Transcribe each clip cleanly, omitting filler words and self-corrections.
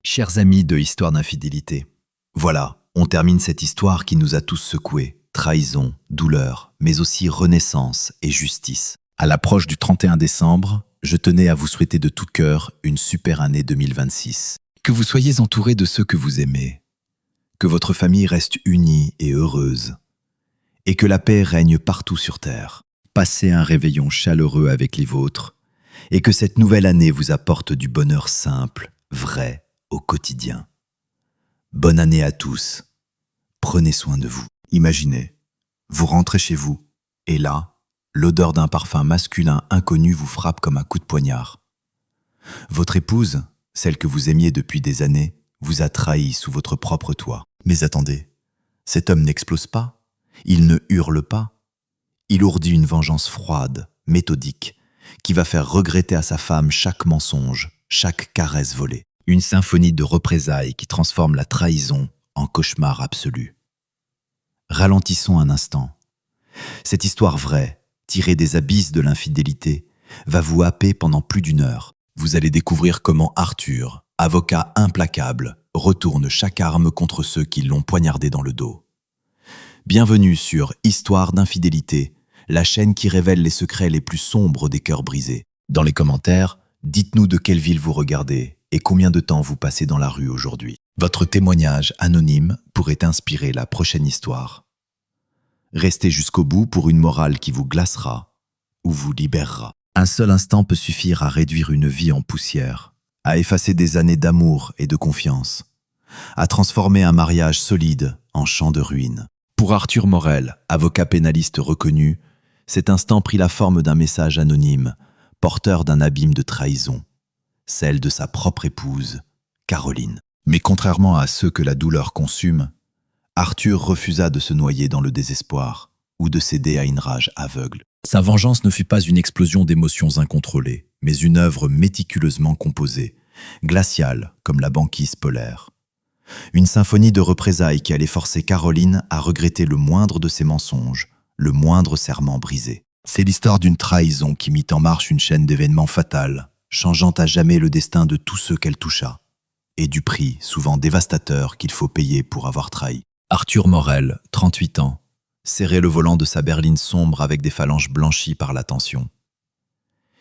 Chers amis de Histoire d'infidélité, voilà, on termine cette histoire qui nous a tous secoués. Trahison, douleur, mais aussi renaissance et justice. À l'approche du 31 décembre, je tenais à vous souhaiter de tout cœur une super année 2026. Que vous soyez entourés de ceux que vous aimez, que votre famille reste unie et heureuse, et que la paix règne partout sur Terre. Passez un réveillon chaleureux avec les vôtres, et que cette nouvelle année vous apporte du bonheur simple, vrai, au quotidien. Bonne année à tous. Prenez soin de vous. Imaginez, vous rentrez chez vous, et là, l'odeur d'un parfum masculin inconnu vous frappe comme un coup de poignard. Votre épouse, celle que vous aimiez depuis des années, vous a trahi sous votre propre toit. Mais attendez, cet homme n'explose pas, il ne hurle pas, il ourdit une vengeance froide, méthodique, qui va faire regretter à sa femme chaque mensonge, chaque caresse volée. Une symphonie de représailles qui transforme la trahison en cauchemar absolu. Ralentissons un instant. Cette histoire vraie, tirée des abysses de l'infidélité, va vous happer pendant plus d'une heure. Vous allez découvrir comment Arthur, avocat implacable, retourne chaque arme contre ceux qui l'ont poignardé dans le dos. Bienvenue sur Histoire d'infidélité, la chaîne qui révèle les secrets les plus sombres des cœurs brisés. Dans les commentaires, dites-nous de quelle ville vous regardez et combien de temps vous passez dans la rue aujourd'hui. Votre témoignage anonyme pourrait inspirer la prochaine histoire. Restez jusqu'au bout pour une morale qui vous glacera ou vous libérera. Un seul instant peut suffire à réduire une vie en poussière, à effacer des années d'amour et de confiance, à transformer un mariage solide en champ de ruines. Pour Arthur Morel, avocat pénaliste reconnu, cet instant prit la forme d'un message anonyme, porteur d'un abîme de trahison, celle de sa propre épouse, Caroline. Mais contrairement à ceux que la douleur consume, Arthur refusa de se noyer dans le désespoir ou de céder à une rage aveugle. Sa vengeance ne fut pas une explosion d'émotions incontrôlées, mais une œuvre méticuleusement composée, glaciale comme la banquise polaire. Une symphonie de représailles qui allait forcer Caroline à regretter le moindre de ses mensonges, le moindre serment brisé. C'est l'histoire d'une trahison qui mit en marche une chaîne d'événements fatals, changeant à jamais le destin de tous ceux qu'elle toucha, et du prix, souvent dévastateur, qu'il faut payer pour avoir trahi. Arthur Morel, 38 ans, serrait le volant de sa berline sombre avec des phalanges blanchies par la tension.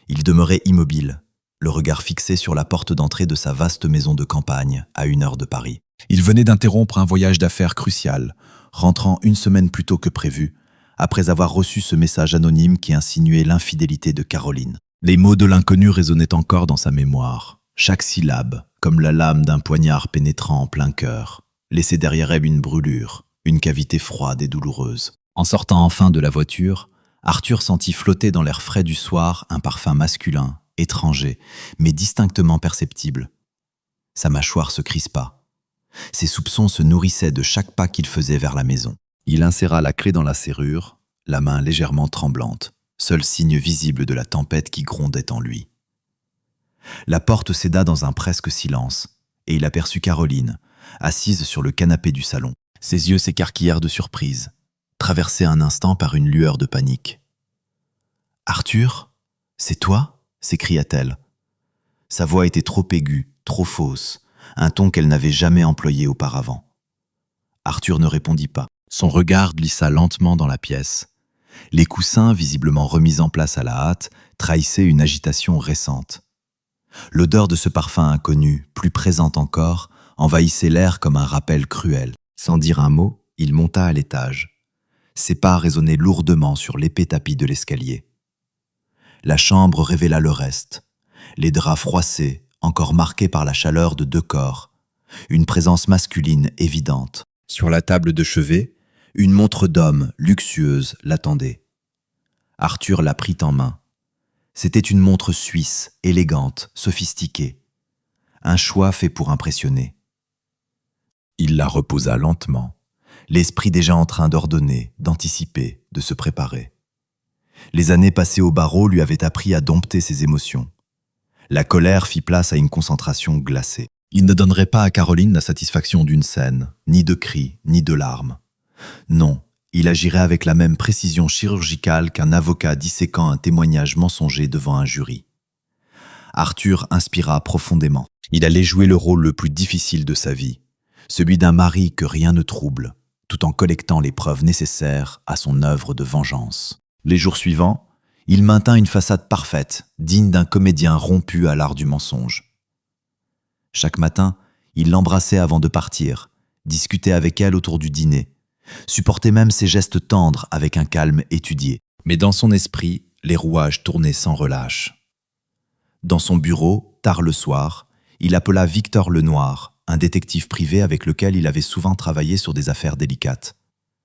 Il demeurait immobile, le regard fixé sur la porte d'entrée de sa vaste maison de campagne, à 1 heure de Paris. Il venait d'interrompre un voyage d'affaires crucial, rentrant 1 semaine plus tôt que prévu, après avoir reçu ce message anonyme qui insinuait l'infidélité de Caroline. Les mots de l'inconnu résonnaient encore dans sa mémoire, chaque syllabe, comme la lame d'un poignard pénétrant en plein cœur, laissait derrière elle une brûlure, une cavité froide et douloureuse. En sortant enfin de la voiture, Arthur sentit flotter dans l'air frais du soir un parfum masculin, étranger, mais distinctement perceptible. Sa mâchoire se crispa. Ses soupçons se nourrissaient de chaque pas qu'il faisait vers la maison. Il inséra la clé dans la serrure, la main légèrement tremblante, seul signe visible de la tempête qui grondait en lui. La porte céda dans un presque silence, et il aperçut Caroline, assise sur le canapé du salon. Ses yeux s'écarquillèrent de surprise, traversés un instant par une lueur de panique. « Arthur, c'est toi ?» s'écria-t-elle. Sa voix était trop aiguë, trop fausse, un ton qu'elle n'avait jamais employé auparavant. Arthur ne répondit pas. Son regard glissa lentement dans la pièce. Les coussins, visiblement remis en place à la hâte, trahissaient une agitation récente. L'odeur de ce parfum inconnu, plus présente encore, envahissait l'air comme un rappel cruel. Sans dire un mot, il monta à l'étage. Ses pas résonnaient lourdement sur l'épais tapis de l'escalier. La chambre révéla le reste. Les draps froissés, encore marqués par la chaleur de 2 corps. Une présence masculine évidente. Sur la table de chevet, une montre d'homme, luxueuse, l'attendait. Arthur la prit en main. C'était une montre suisse, élégante, sophistiquée. Un choix fait pour impressionner. Il la reposa lentement, l'esprit déjà en train d'ordonner, d'anticiper, de se préparer. Les années passées au barreau lui avaient appris à dompter ses émotions. La colère fit place à une concentration glacée. Il ne donnerait pas à Caroline la satisfaction d'une scène, ni de cris, ni de larmes. Non, il agirait avec la même précision chirurgicale qu'un avocat disséquant un témoignage mensonger devant un jury. Arthur inspira profondément. Il allait jouer le rôle le plus difficile de sa vie, celui d'un mari que rien ne trouble, tout en collectant les preuves nécessaires à son œuvre de vengeance. Les jours suivants, il maintint une façade parfaite, digne d'un comédien rompu à l'art du mensonge. Chaque matin, il l'embrassait avant de partir, discutait avec elle autour du dîner, supportait même ses gestes tendres avec un calme étudié. Mais dans son esprit, les rouages tournaient sans relâche. Dans son bureau, tard le soir, il appela Victor Lenoir, un détective privé avec lequel il avait souvent travaillé sur des affaires délicates.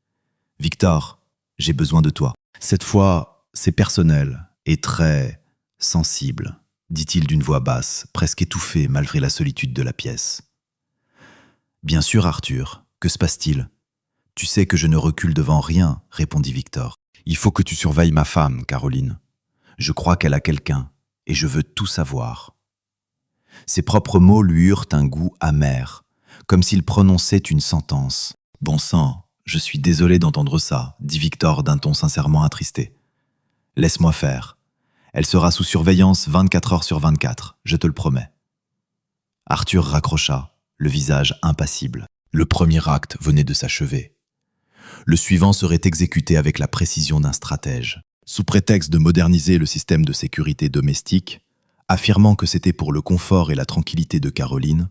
« Victor, j'ai besoin de toi. Cette fois, c'est personnel et très sensible, dit-il d'une voix basse, presque étouffée malgré la solitude de la pièce. Bien sûr, Arthur, que se passe-t-il? Tu sais que je ne recule devant rien, répondit Victor. Il faut que tu surveilles ma femme, Caroline. Je crois qu'elle a quelqu'un et je veux tout savoir. Ses propres mots lui eurent un goût amer, comme s'il prononçait une sentence. Bon sang, je suis désolé d'entendre ça, dit Victor d'un ton sincèrement attristé. Laisse-moi faire. Elle sera sous surveillance 24 heures sur 24, je te le promets. Arthur raccrocha, le visage impassible. Le premier acte venait de s'achever. Le suivant serait exécuté avec la précision d'un stratège. Sous prétexte de moderniser le système de sécurité domestique, affirmant que c'était pour le confort et la tranquillité de Caroline,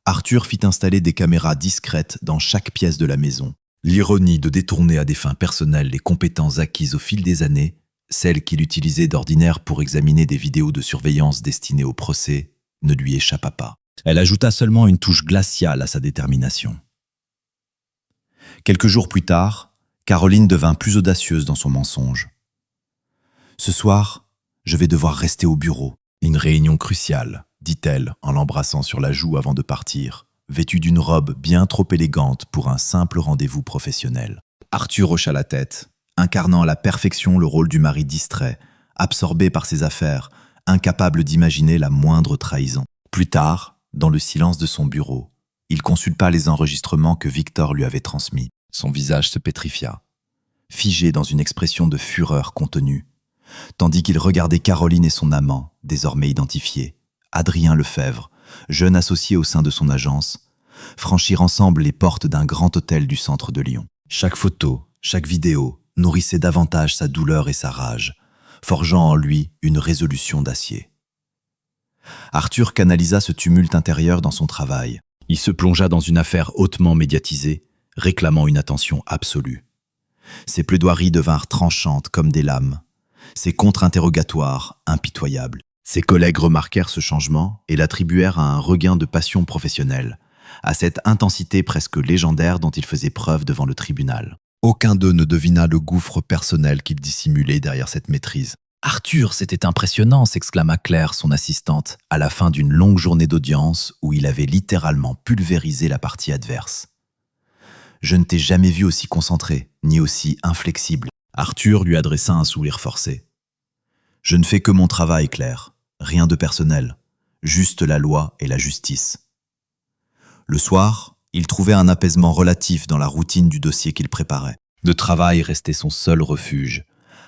Arthur fit installer des caméras discrètes dans chaque pièce de la maison. L'ironie de détourner à des fins personnelles les compétences acquises au fil des années, celles qu'il utilisait d'ordinaire pour examiner des vidéos de surveillance destinées au procès, ne lui échappa pas. Elle ajouta seulement une touche glaciale à sa détermination. Quelques jours plus tard, Caroline devint plus audacieuse dans son mensonge. « Ce soir, je vais devoir rester au bureau. Une réunion cruciale, dit-elle en l'embrassant sur la joue avant de partir, vêtue d'une robe bien trop élégante pour un simple rendez-vous professionnel. » Arthur hocha la tête, incarnant à la perfection le rôle du mari distrait, absorbé par ses affaires, incapable d'imaginer la moindre trahison. Plus tard, dans le silence de son bureau, il consulta les enregistrements que Victor lui avait transmis. Son visage se pétrifia, figé dans une expression de fureur contenue, tandis qu'il regardait Caroline et son amant, désormais identifiés, Adrien Lefebvre, jeune associé au sein de son agence, franchir ensemble les portes d'un grand hôtel du centre de Lyon. Chaque photo, chaque vidéo nourrissait davantage sa douleur et sa rage, forgeant en lui une résolution d'acier. Arthur canalisa ce tumulte intérieur dans son travail. Il se plongea dans une affaire hautement médiatisée, réclamant une attention absolue. Ses plaidoiries devinrent tranchantes comme des lames, ses contre-interrogatoires impitoyables. Ses collègues remarquèrent ce changement et l'attribuèrent à un regain de passion professionnelle, à cette intensité presque légendaire dont il faisait preuve devant le tribunal. Aucun d'eux ne devina le gouffre personnel qu'il dissimulait derrière cette maîtrise. « Arthur, c'était impressionnant !» s'exclama Claire, son assistante, à la fin d'une longue journée d'audience où il avait littéralement pulvérisé la partie adverse. « Je ne t'ai jamais vu aussi concentré, ni aussi inflexible. » Arthur lui adressa un sourire forcé. « Je ne fais que mon travail, Claire. Rien de personnel. Juste la loi et la justice. » Le soir, il trouvait un apaisement relatif dans la routine du dossier qu'il préparait. Le travail restait son seul refuge,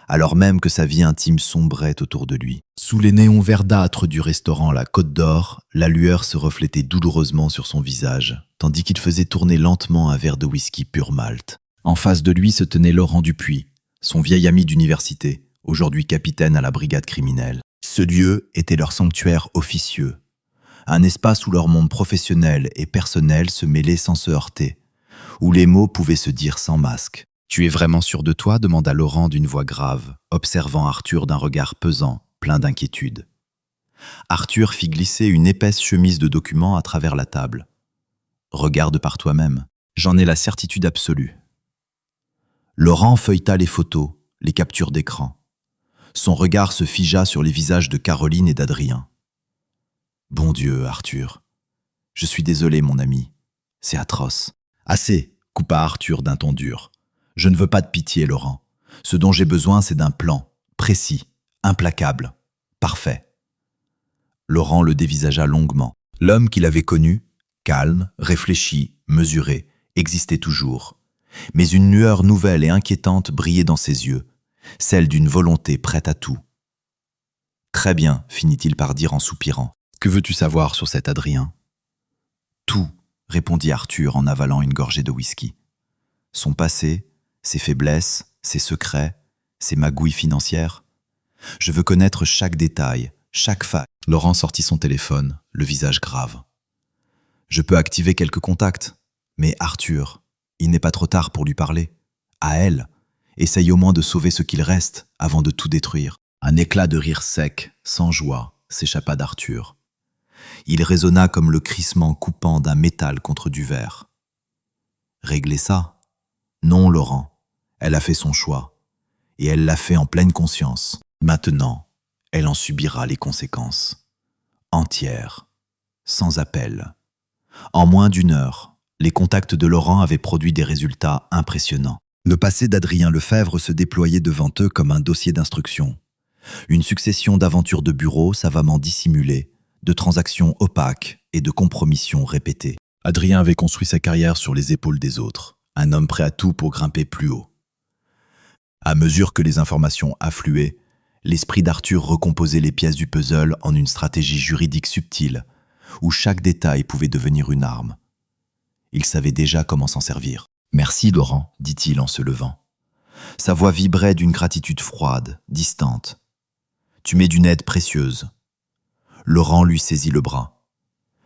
alors même que sa vie intime sombrait autour de lui. Sous les néons verdâtres du restaurant La Côte d'Or, la lueur se reflétait douloureusement sur son visage, tandis qu'il faisait tourner lentement un verre de whisky pur malt. En face de lui se tenait Laurent Dupuis, son vieil ami d'université, aujourd'hui capitaine à la brigade criminelle. Ce lieu était leur sanctuaire officieux, un espace où leur monde professionnel et personnel se mêlaient sans se heurter, où les mots pouvaient se dire sans masque. « Tu es vraiment sûr de toi ?» demanda Laurent d'une voix grave, observant Arthur d'un regard pesant, plein d'inquiétude. Arthur fit glisser une épaisse chemise de documents à travers la table. « Regarde par toi-même, j'en ai la certitude absolue. » Laurent feuilleta les photos, les captures d'écran. Son regard se figea sur les visages de Caroline et d'Adrien. « Bon Dieu, Arthur. Je suis désolé, mon ami. C'est atroce. »« Assez !» coupa Arthur d'un ton dur. « Je ne veux pas de pitié, Laurent. Ce dont j'ai besoin, c'est d'un plan, précis, implacable, parfait. » Laurent le dévisagea longuement. L'homme qu'il avait connu, calme, réfléchi, mesuré, existait toujours. Mais une lueur nouvelle et inquiétante brillait dans ses yeux, celle d'une volonté prête à tout. « Très bien », finit-il par dire en soupirant. Que veux-tu savoir sur cet Adrien ? Tout, répondit Arthur en avalant une gorgée de whisky. Son passé, ses faiblesses, ses secrets, ses magouilles financières. Je veux connaître chaque détail, chaque faille. Laurent sortit son téléphone, le visage grave. Je peux activer quelques contacts, mais Arthur, il n'est pas trop tard pour lui parler. À elle, essaye au moins de sauver ce qu'il reste avant de tout détruire. Un éclat de rire sec, sans joie, s'échappa d'Arthur. Il résonna comme le crissement coupant d'un métal contre du verre. Régler ça ? Non, Laurent. Elle a fait son choix. Et elle l'a fait en pleine conscience. Maintenant, elle en subira les conséquences. Entière. Sans appel. En moins d'1 heure, les contacts de Laurent avaient produit des résultats impressionnants. Le passé d'Adrien Lefebvre se déployait devant eux comme un dossier d'instruction. Une succession d'aventures de bureau savamment dissimulées, de transactions opaques et de compromissions répétées. Adrien avait construit sa carrière sur les épaules des autres, un homme prêt à tout pour grimper plus haut. À mesure que les informations affluaient, l'esprit d'Arthur recomposait les pièces du puzzle en une stratégie juridique subtile, où chaque détail pouvait devenir une arme. Il savait déjà comment s'en servir. « Merci, Laurent, dit-il en se levant. Sa voix vibrait d'une gratitude froide, distante. Tu m'es d'une aide précieuse. Laurent lui saisit le bras.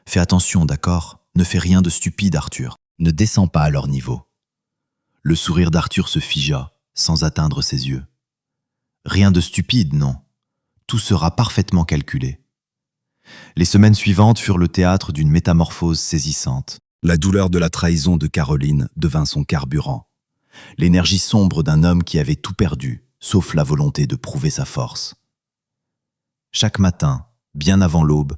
Fais attention, d'accord ? Ne fais rien de stupide, Arthur. Ne descends pas à leur niveau. Le sourire d'Arthur se figea, sans atteindre ses yeux. Rien de stupide, non. Tout sera parfaitement calculé. Les semaines suivantes furent le théâtre d'une métamorphose saisissante. La douleur de la trahison de Caroline devint son carburant. L'énergie sombre d'un homme qui avait tout perdu, sauf la volonté de prouver sa force. Chaque matin, bien avant l'aube,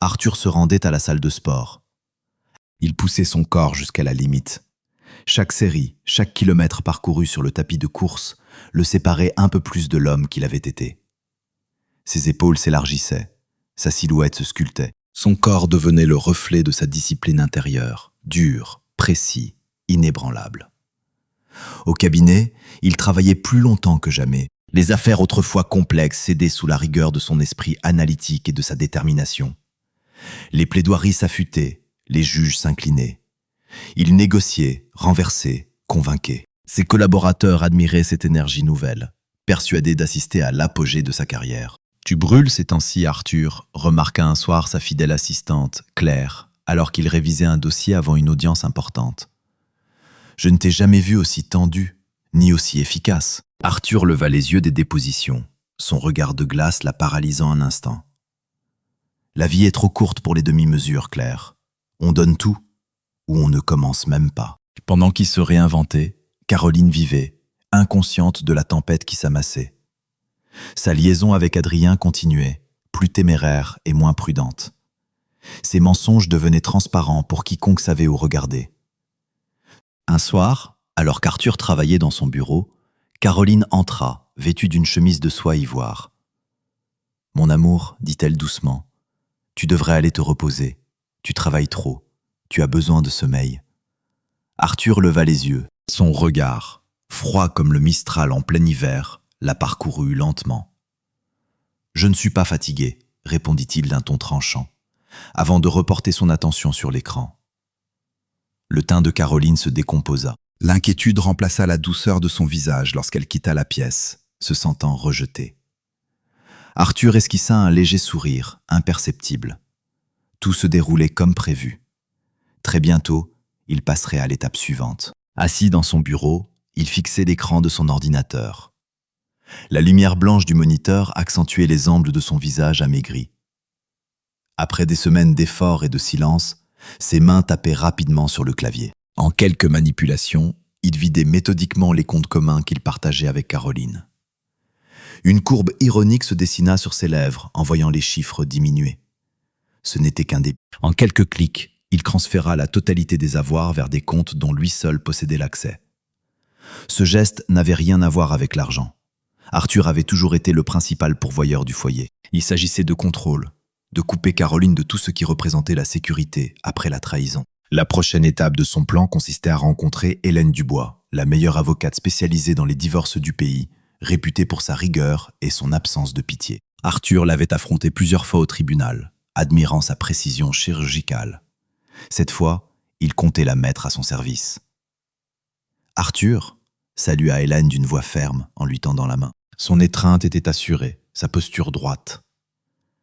Arthur se rendait à la salle de sport. Il poussait son corps jusqu'à la limite. Chaque série, chaque kilomètre parcouru sur le tapis de course le séparait un peu plus de l'homme qu'il avait été. Ses épaules s'élargissaient, sa silhouette se sculptait. Son corps devenait le reflet de sa discipline intérieure, dur, précis, inébranlable. Au cabinet, il travaillait plus longtemps que jamais. Les affaires autrefois complexes cédaient sous la rigueur de son esprit analytique et de sa détermination. Les plaidoiries s'affûtaient, les juges s'inclinaient. Il négociait, renversait, convainquait. Ses collaborateurs admiraient cette énergie nouvelle, persuadés d'assister à l'apogée de sa carrière. « Tu brûles ces temps-ci, Arthur », remarqua un soir sa fidèle assistante, Claire, alors qu'il révisait un dossier avant une audience importante. « Je ne t'ai jamais vu aussi tendu, ni aussi efficace. » Arthur leva les yeux des dépositions, son regard de glace la paralysant un instant. « La vie est trop courte pour les demi-mesures, Claire. On donne tout, ou on ne commence même pas. » Pendant qu'il se réinventait, Caroline vivait, inconsciente de la tempête qui s'amassait. Sa liaison avec Adrien continuait, plus téméraire et moins prudente. Ses mensonges devenaient transparents pour quiconque savait où regarder. Un soir, alors qu'Arthur travaillait dans son bureau, Caroline entra, vêtue d'une chemise de soie ivoire. « Mon amour, dit-elle doucement, tu devrais aller te reposer. Tu travailles trop. Tu as besoin de sommeil. » Arthur leva les yeux. Son regard, froid comme le Mistral en plein hiver, la parcourut lentement. « Je ne suis pas fatigué, » répondit-il d'un ton tranchant, avant de reporter son attention sur l'écran. Le teint de Caroline se décomposa. L'inquiétude remplaça la douceur de son visage lorsqu'elle quitta la pièce, se sentant rejetée. Arthur esquissa un léger sourire, imperceptible. Tout se déroulait comme prévu. Très bientôt, il passerait à l'étape suivante. Assis dans son bureau, il fixait l'écran de son ordinateur. La lumière blanche du moniteur accentuait les angles de son visage amaigri. Après des semaines d'efforts et de silence, ses mains tapaient rapidement sur le clavier. En quelques manipulations, il vidait méthodiquement les comptes communs qu'il partageait avec Caroline. Une courbe ironique se dessina sur ses lèvres en voyant les chiffres diminuer. Ce n'était qu'un début. En quelques clics, il transféra la totalité des avoirs vers des comptes dont lui seul possédait l'accès. Ce geste n'avait rien à voir avec l'argent. Arthur avait toujours été le principal pourvoyeur du foyer. Il s'agissait de contrôle, de couper Caroline de tout ce qui représentait la sécurité après la trahison. La prochaine étape de son plan consistait à rencontrer Hélène Dubois, la meilleure avocate spécialisée dans les divorces du pays, réputée pour sa rigueur et son absence de pitié. Arthur l'avait affrontée plusieurs fois au tribunal, admirant sa précision chirurgicale. Cette fois, il comptait la mettre à son service. « Arthur !» salua Hélène d'une voix ferme en lui tendant la main. Son étreinte était assurée, sa posture droite.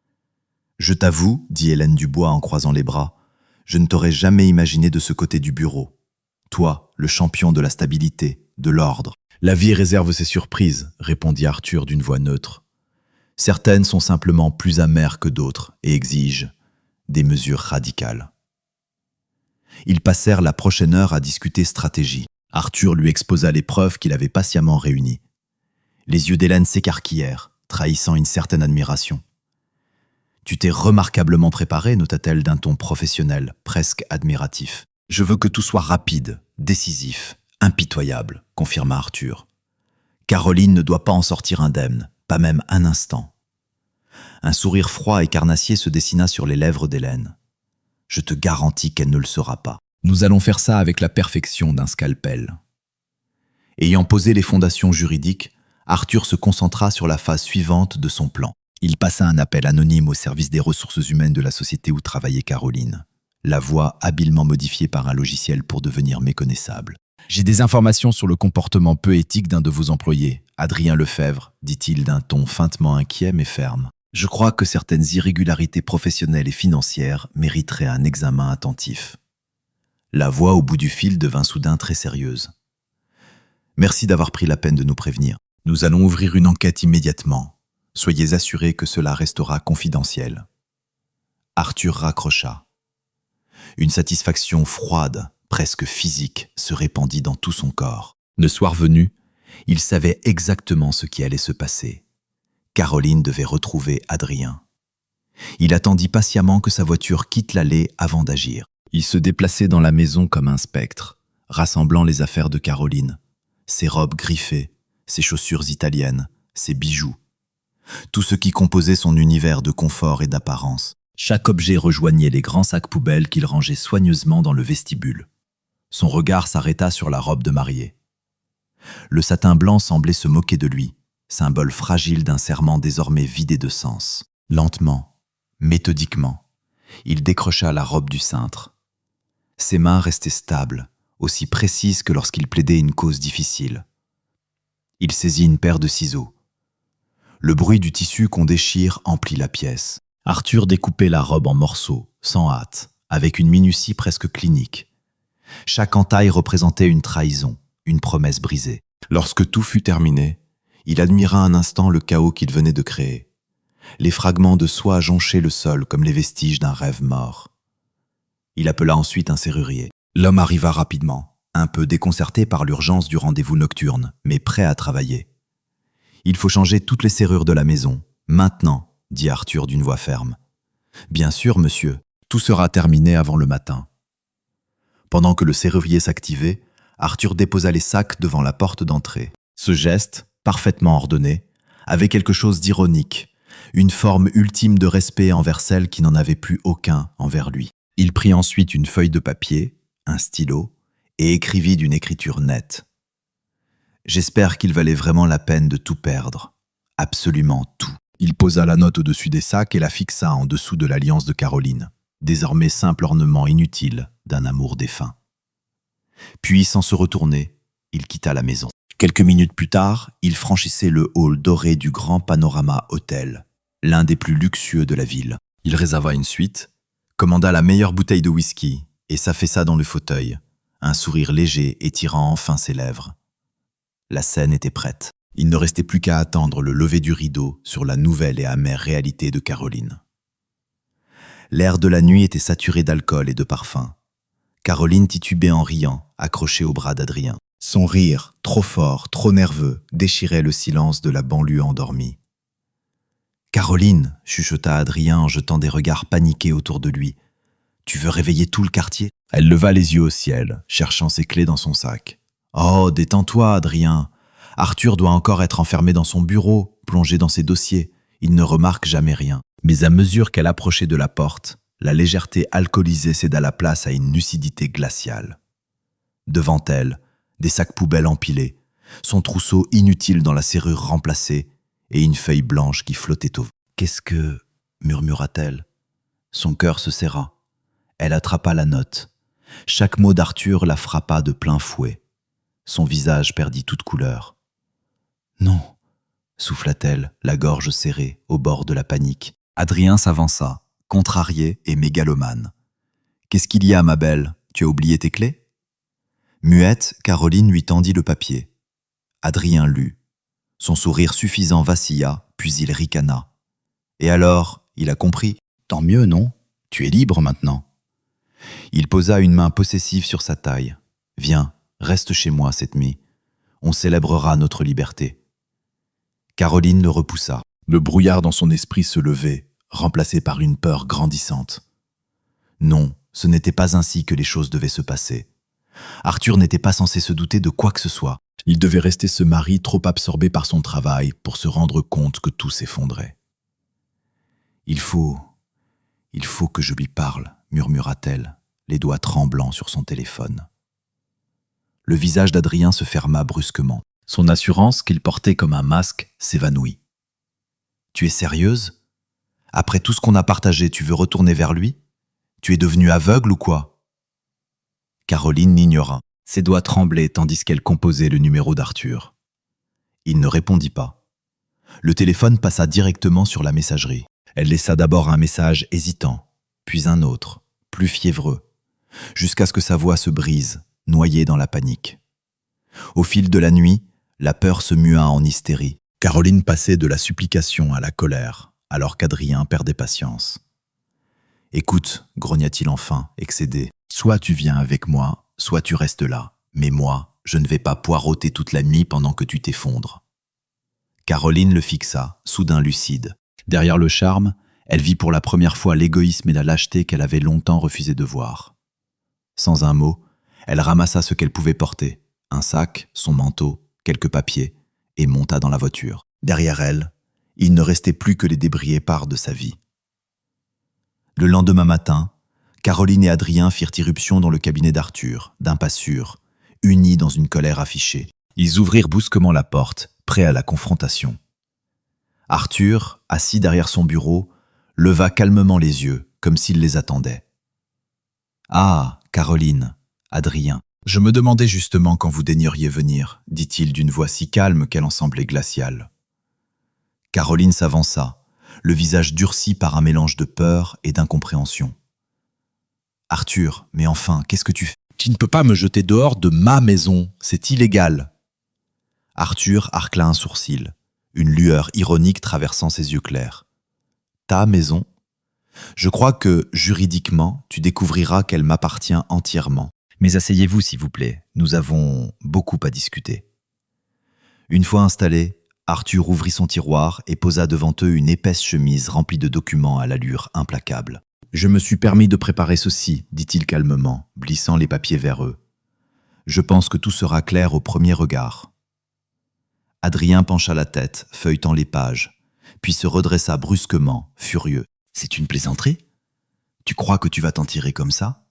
« Je t'avoue, dit Hélène Dubois en croisant les bras, je ne t'aurais jamais imaginé de ce côté du bureau. Toi, le champion de la stabilité, de l'ordre. »« La vie réserve ses surprises, » répondit Arthur d'une voix neutre. « Certaines sont simplement plus amères que d'autres et exigent des mesures radicales. » Ils passèrent la prochaine heure à discuter stratégie. Arthur lui exposa les preuves qu'il avait patiemment réunies. Les yeux d'Hélène s'écarquillèrent, trahissant une certaine admiration. « Tu t'es remarquablement préparé, nota-t-elle d'un ton professionnel, presque admiratif. « Je veux que tout soit rapide, décisif, impitoyable, » confirma Arthur. « Caroline ne doit pas en sortir indemne, pas même un instant. » Un sourire froid et carnassier se dessina sur les lèvres d'Hélène. « Je te garantis qu'elle ne le sera pas. Nous allons faire ça avec la perfection d'un scalpel. » Ayant posé les fondations juridiques, Arthur se concentra sur la phase suivante de son plan. Il passa un appel anonyme au service des ressources humaines de la société où travaillait Caroline, la voix habilement modifiée par un logiciel pour devenir méconnaissable. « J'ai des informations sur le comportement peu éthique d'un de vos employés, Adrien Lefebvre, dit-il d'un ton feintement inquiet mais ferme. Je crois que certaines irrégularités professionnelles et financières mériteraient un examen attentif. » La voix au bout du fil devint soudain très sérieuse. « Merci d'avoir pris la peine de nous prévenir. Nous allons ouvrir une enquête immédiatement. Soyez assurés que cela restera confidentiel. » Arthur raccrocha. Une satisfaction froide, presque physique, se répandit dans tout son corps. Le soir venu, il savait exactement ce qui allait se passer. Caroline devait retrouver Adrien. Il attendit patiemment que sa voiture quitte l'allée avant d'agir. Il se déplaçait dans la maison comme un spectre, rassemblant les affaires de Caroline, ses robes griffées, ses chaussures italiennes, ses bijoux. Tout ce qui composait son univers de confort et d'apparence. Chaque objet rejoignait les grands sacs poubelles qu'il rangeait soigneusement dans le vestibule. Son regard s'arrêta sur la robe de mariée. Le satin blanc semblait se moquer de lui, symbole fragile d'un serment désormais vidé de sens. Lentement, méthodiquement, il décrocha la robe du cintre. Ses mains restaient stables, aussi précises que lorsqu'il plaidait une cause difficile. Il saisit une paire de ciseaux. Le bruit du tissu qu'on déchire emplit la pièce. Arthur découpait la robe en morceaux, sans hâte, avec une minutie presque clinique. Chaque entaille représentait une trahison, une promesse brisée. Lorsque tout fut terminé, il admira un instant le chaos qu'il venait de créer. Les fragments de soie jonchaient le sol comme les vestiges d'un rêve mort. Il appela ensuite un serrurier. L'homme arriva rapidement, un peu déconcerté par l'urgence du rendez-vous nocturne, mais prêt à travailler. « Il faut changer toutes les serrures de la maison, maintenant, » dit Arthur d'une voix ferme. « Bien sûr, monsieur, tout sera terminé avant le matin. » Pendant que le serrurier s'activait, Arthur déposa les sacs devant la porte d'entrée. Ce geste, parfaitement ordonné, avait quelque chose d'ironique, une forme ultime de respect envers celle qui n'en avait plus aucun envers lui. Il prit ensuite une feuille de papier, un stylo, et écrivit d'une écriture nette. J'espère qu'il valait vraiment la peine de tout perdre. Absolument tout. Il posa la note au-dessus des sacs et la fixa en dessous de l'alliance de Caroline, désormais simple ornement inutile d'un amour défunt. Puis, sans se retourner, il quitta la maison. Quelques minutes plus tard, il franchissait le hall doré du Grand Panorama Hotel, l'un des plus luxueux de la ville. Il réserva une suite, commanda la meilleure bouteille de whisky et s'affaissa dans le fauteuil, un sourire léger étirant enfin ses lèvres. La scène était prête. Il ne restait plus qu'à attendre le lever du rideau sur la nouvelle et amère réalité de Caroline. L'air de la nuit était saturé d'alcool et de parfum. Caroline titubait en riant, accrochée au bras d'Adrien. Son rire, trop fort, trop nerveux, déchirait le silence de la banlieue endormie. « Caroline !» chuchota Adrien en jetant des regards paniqués autour de lui. « Tu veux réveiller tout le quartier ?» Elle leva les yeux au ciel, cherchant ses clés dans son sac. « Oh, détends-toi, Adrien. Arthur doit encore être enfermé dans son bureau, plongé dans ses dossiers. Il ne remarque jamais rien. » Mais à mesure qu'elle approchait de la porte, la légèreté alcoolisée céda la place à une lucidité glaciale. Devant elle, des sacs poubelles empilés, son trousseau inutile dans la serrure remplacée et une feuille blanche qui flottait au vent. « Qu'est-ce que... » murmura-t-elle. Son cœur se serra. Elle attrapa la note. Chaque mot d'Arthur la frappa de plein fouet. Son visage perdit toute couleur. « Non !» souffla-t-elle, la gorge serrée, au bord de la panique. Adrien s'avança, contrarié et mégalomane. « Qu'est-ce qu'il y a, ma belle? Tu as oublié tes clés ?» Muette, Caroline lui tendit le papier. Adrien lut. Son sourire suffisant vacilla, puis il ricana. Et alors, il a compris. « Tant mieux, non? Tu es libre maintenant. » Il posa une main possessive sur sa taille. « Viens, reste chez moi cette nuit. On célébrera notre liberté. » Caroline le repoussa. Le brouillard dans son esprit se levait, remplacé par une peur grandissante. Non, ce n'était pas ainsi que les choses devaient se passer. Arthur n'était pas censé se douter de quoi que ce soit. Il devait rester ce mari trop absorbé par son travail pour se rendre compte que tout s'effondrait. « Il faut que je lui parle », murmura-t-elle, les doigts tremblants sur son téléphone. Le visage d'Adrien se ferma brusquement. Son assurance, qu'il portait comme un masque, s'évanouit. « Tu es sérieuse? Après tout ce qu'on a partagé, tu veux retourner vers lui? Tu es devenue aveugle ou quoi ?» Caroline l'ignora. Ses doigts tremblaient tandis qu'elle composait le numéro d'Arthur. Il ne répondit pas. Le téléphone passa directement sur la messagerie. Elle laissa d'abord un message hésitant, puis un autre, plus fiévreux, jusqu'à ce que sa voix se brise, noyée dans la panique. Au fil de la nuit, la peur se mua en hystérie. Caroline passait de la supplication à la colère, alors qu'Adrien perdait patience. « Écoute, grogna-t-il enfin, excédé, soit tu viens avec moi, soit tu restes là, mais moi, je ne vais pas poireauter toute la nuit pendant que tu t'effondres. » Caroline le fixa, soudain lucide. Derrière le charme, elle vit pour la première fois l'égoïsme et la lâcheté qu'elle avait longtemps refusé de voir. Sans un mot, elle ramassa ce qu'elle pouvait porter, un sac, son manteau, quelques papiers, et monta dans la voiture. Derrière elle, il ne restait plus que les débris épars de sa vie. Le lendemain matin, Caroline et Adrien firent irruption dans le cabinet d'Arthur, d'un pas sûr, unis dans une colère affichée. Ils ouvrirent brusquement la porte, prêts à la confrontation. Arthur, assis derrière son bureau, leva calmement les yeux, comme s'il les attendait. « Ah, Caroline, Adrien, je me demandais justement quand vous daigneriez venir, dit-il d'une voix si calme qu'elle en semblait glaciale. » Caroline s'avança, le visage durci par un mélange de peur et d'incompréhension. « Arthur, mais enfin, qu'est-ce que tu fais? Tu ne peux pas me jeter dehors de ma maison, c'est illégal. » Arthur arcla un sourcil, une lueur ironique traversant ses yeux clairs. « Ta maison? Je crois que, juridiquement, tu découvriras qu'elle m'appartient entièrement. Mais asseyez-vous, s'il vous plaît, nous avons beaucoup à discuter. » Une fois installé, Arthur ouvrit son tiroir et posa devant eux une épaisse chemise remplie de documents à l'allure implacable. « Je me suis permis de préparer ceci, dit-il calmement, blissant les papiers vers eux. Je pense que tout sera clair au premier regard. » Adrien pencha la tête, feuilletant les pages, puis se redressa brusquement, furieux. « C'est une plaisanterie? Tu crois que tu vas t'en tirer comme ça ?»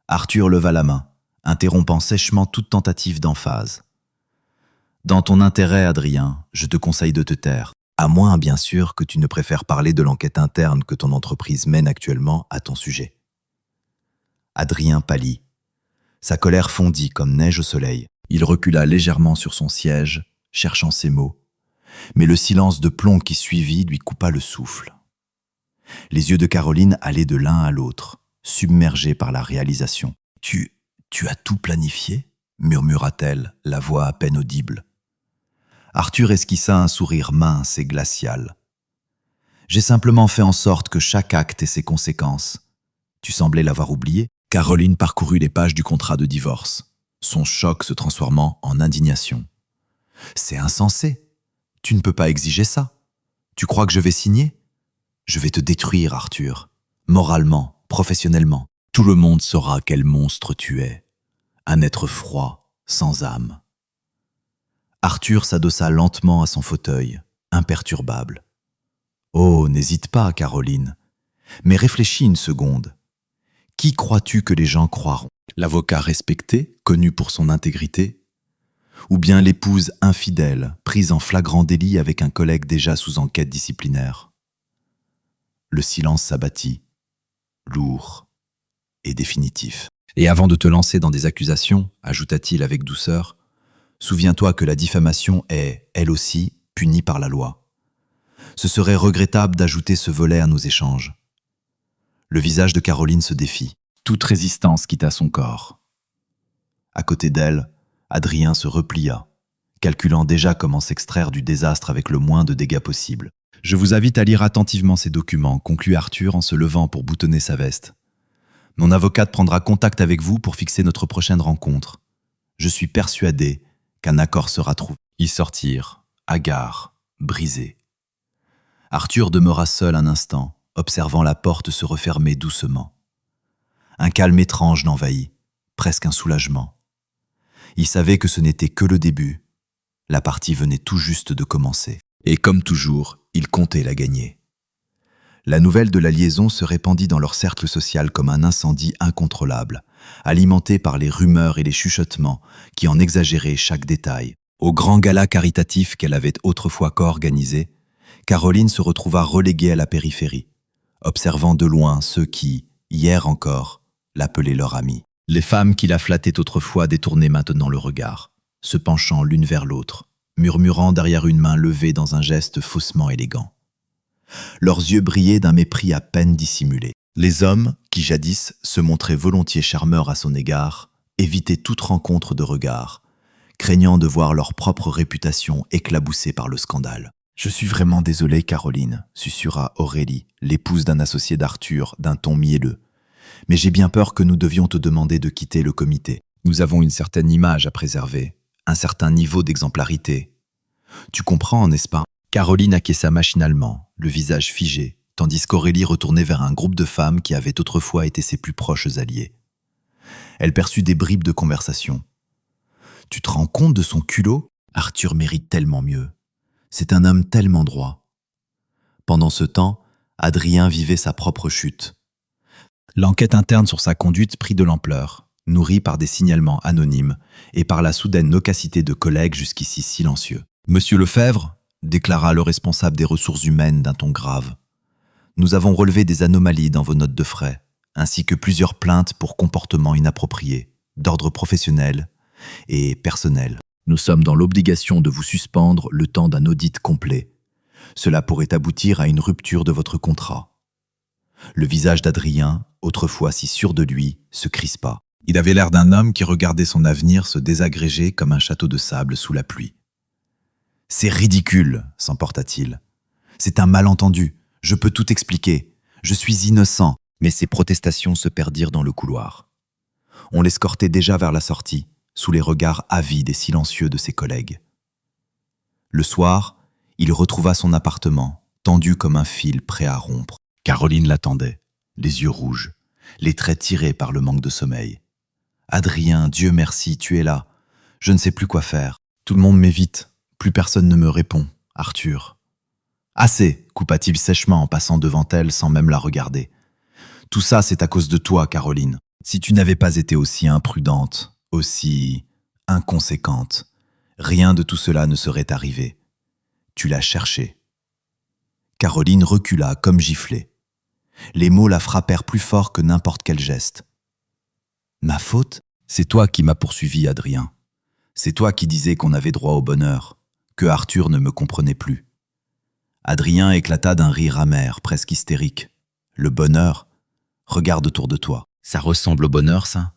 Arthur leva la main, interrompant sèchement toute tentative d'emphase. « Dans ton intérêt, Adrien, je te conseille de te taire, à moins, bien sûr, que tu ne préfères parler de l'enquête interne que ton entreprise mène actuellement à ton sujet. » Adrien pâlit. Sa colère fondit comme neige au soleil. Il recula légèrement sur son siège, cherchant ses mots, mais le silence de plomb qui suivit lui coupa le souffle. Les yeux de Caroline allaient de l'un à l'autre, submergée par la réalisation. « Tu as tout planifié ?» murmura-t-elle, la voix à peine audible. Arthur esquissa un sourire mince et glacial. « J'ai simplement fait en sorte que chaque acte ait ses conséquences. Tu semblais l'avoir oublié ?» Caroline parcourut les pages du contrat de divorce, son choc se transformant en indignation. « C'est insensé. Tu ne peux pas exiger ça. Tu crois que je vais signer ? Je vais te détruire, Arthur, moralement, professionnellement. Tout le monde saura quel monstre tu es. Un être froid, sans âme. » Arthur s'adossa lentement à son fauteuil, imperturbable. « Oh, n'hésite pas, Caroline. Mais réfléchis une seconde. Qui crois-tu que les gens croiront? L'avocat respecté, connu pour son intégrité? Ou bien l'épouse infidèle, prise en flagrant délit avec un collègue déjà sous enquête disciplinaire? » Le silence s'abattit. lourd et définitif. Et avant de te lancer dans des accusations, ajouta-t-il avec douceur, souviens-toi que la diffamation est, elle aussi, punie par la loi. Ce serait regrettable d'ajouter ce volet à nos échanges. Le visage de Caroline se défit. Toute résistance quitta son corps. À côté d'elle, Adrien se replia, calculant déjà comment s'extraire du désastre avec le moins de dégâts possible. « Je vous invite à lire attentivement ces documents », conclut Arthur en se levant pour boutonner sa veste. « Mon avocate prendra contact avec vous pour fixer notre prochaine rencontre. Je suis persuadé qu'un accord sera trouvé. » Ils sortirent, hagards, brisés. Arthur demeura seul un instant, observant la porte se refermer doucement. Un calme étrange l'envahit, presque un soulagement. Il savait que ce n'était que le début. La partie venait tout juste de commencer. Et comme toujours, il comptait la gagner. La nouvelle de la liaison se répandit dans leur cercle social comme un incendie incontrôlable, alimenté par les rumeurs et les chuchotements qui en exagéraient chaque détail. Au grand gala caritatif qu'elle avait autrefois co-organisé, Caroline se retrouva reléguée à la périphérie, observant de loin ceux qui, hier encore, l'appelaient leur ami. Les femmes qui la flattaient autrefois détournaient maintenant le regard, se penchant l'une vers l'autre, murmurant derrière une main levée dans un geste faussement élégant. Leurs yeux brillaient d'un mépris à peine dissimulé. Les hommes, qui jadis se montraient volontiers charmeurs à son égard, évitaient toute rencontre de regard, craignant de voir leur propre réputation éclaboussée par le scandale. « Je suis vraiment désolé, Caroline », susurra Aurélie, l'épouse d'un associé d'Arthur, d'un ton mielleux. « Mais j'ai bien peur que nous devions te demander de quitter le comité. Nous avons une certaine image à préserver, un certain niveau d'exemplarité. Tu comprends, n'est-ce pas ?» Caroline acquiesça machinalement, le visage figé, tandis qu'Aurélie retournait vers un groupe de femmes qui avaient autrefois été ses plus proches alliés. Elle perçut des bribes de conversation. « Tu te rends compte de son culot ? Arthur mérite tellement mieux. C'est un homme tellement droit. » Pendant ce temps, Adrien vivait sa propre chute. L'enquête interne sur sa conduite prit de l'ampleur, nourrie par des signalements anonymes et par la soudaine loquacité de collègues jusqu'ici silencieux. « Monsieur Lefebvre », déclara le responsable des ressources humaines d'un ton grave, « nous avons relevé des anomalies dans vos notes de frais, ainsi que plusieurs plaintes pour comportements inappropriés, d'ordre professionnel et personnel. Nous sommes dans l'obligation de vous suspendre le temps d'un audit complet. Cela pourrait aboutir à une rupture de votre contrat. » Le visage d'Adrien, autrefois si sûr de lui, se crispa. Il avait l'air d'un homme qui regardait son avenir se désagréger comme un château de sable sous la pluie. « C'est ridicule, s'emporta-t-il. C'est un malentendu. Je peux tout expliquer. Je suis innocent. » Mais ses protestations se perdirent dans le couloir. On l'escortait déjà vers la sortie, sous les regards avides et silencieux de ses collègues. Le soir, il retrouva son appartement, tendu comme un fil prêt à rompre. Caroline l'attendait, les yeux rouges, les traits tirés par le manque de sommeil. « Adrien, Dieu merci, tu es là. Je ne sais plus quoi faire. Tout le monde m'évite. Plus personne ne me répond. Arthur. »« Assez !» coupa-t-il sèchement en passant devant elle sans même la regarder. « Tout ça, c'est à cause de toi, Caroline. Si tu n'avais pas été aussi imprudente, aussi inconséquente, rien de tout cela ne serait arrivé. Tu l'as cherché. » Caroline recula comme giflée. Les mots la frappèrent plus fort que n'importe quel geste. « Ma faute ? C'est toi qui m'as poursuivi, Adrien. C'est toi qui disais qu'on avait droit au bonheur, que Arthur ne me comprenait plus. » Adrien éclata d'un rire amer, presque hystérique. « Le bonheur ? Regarde autour de toi. Ça ressemble au bonheur, ça ?